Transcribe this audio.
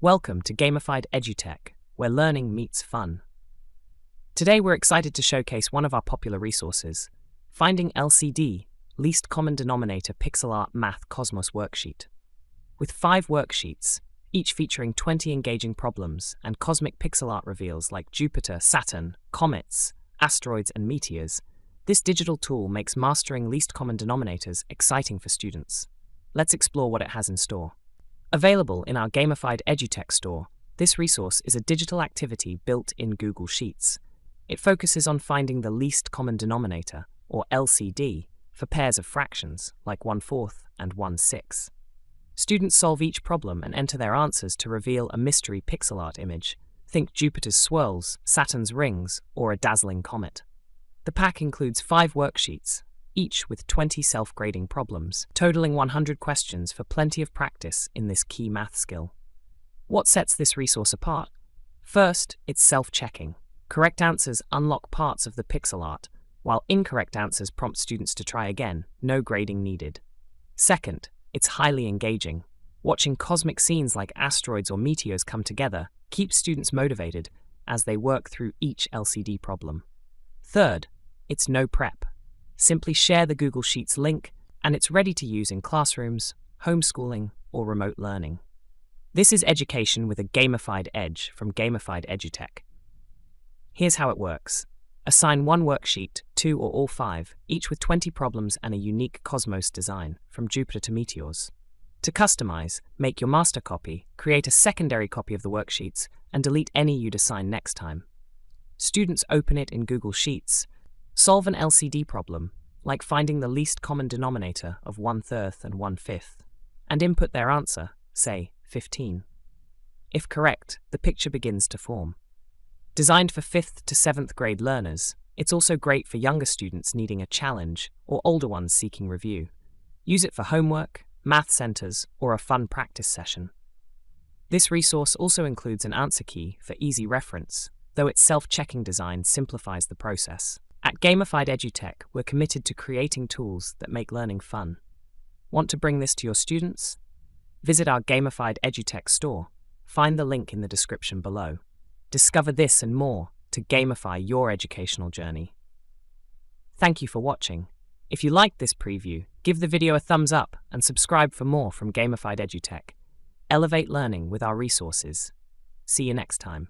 Welcome to Gamified EduTech, where learning meets fun. Today we're excited to showcase one of our popular resources, Finding LCD, Least Common Denominator Pixel Art Math Cosmos Worksheet. With 5 worksheets, each featuring 20 engaging problems and cosmic pixel art reveals like Jupiter, Saturn, Comets, Asteroids, and Meteors, this digital tool makes mastering least common denominators exciting for students. Let's explore what it has in store. Available in our Gamified EduTech store, this resource is a digital activity built in Google Sheets. It focuses on finding the least common denominator, or LCD, for pairs of fractions, like 1/4 and 1/6. Students solve each problem and enter their answers to reveal a mystery pixel art image. Think Jupiter's swirls, Saturn's rings, or a dazzling comet. The pack includes 5 worksheets, each with 20 self-grading problems, totaling 100 questions for plenty of practice in this key math skill. What sets this resource apart? First, it's self-checking. Correct answers unlock parts of the pixel art, while incorrect answers prompt students to try again, no grading needed. Second, it's highly engaging. Watching cosmic scenes like asteroids or meteors come together keeps students motivated as they work through each LCD problem. Third, it's no prep. Simply share the Google Sheets link, and it's ready to use in classrooms, homeschooling, or remote learning. This is education with a gamified edge from Gamified EduTech. Here's how it works. Assign 1 worksheet, 2 or all 5, each with 20 problems and a unique Cosmos design, from Jupiter to Meteors. To customize, make your master copy, create a secondary copy of the worksheets, and delete any you'd assign next time. Students open it in Google Sheets, solve an LCD problem, like finding the least common denominator of 1/3 and 1/5, and input their answer, say 15. If correct, the picture begins to form. Designed for 5th to 7th grade learners, it's also great for younger students needing a challenge or older ones seeking review. Use it for homework, math centers, or a fun practice session. This resource also includes an answer key for easy reference, though its self-checking design simplifies the process. At Gamified EduTech, we're committed to creating tools that make learning fun. Want to bring this to your students? Visit our Gamified EduTech store. Find the link in the description below. Discover this and more to gamify your educational journey. Thank you for watching. If you liked this preview, give the video a thumbs up and subscribe for more from Gamified EduTech. Elevate learning with our resources. See you next time.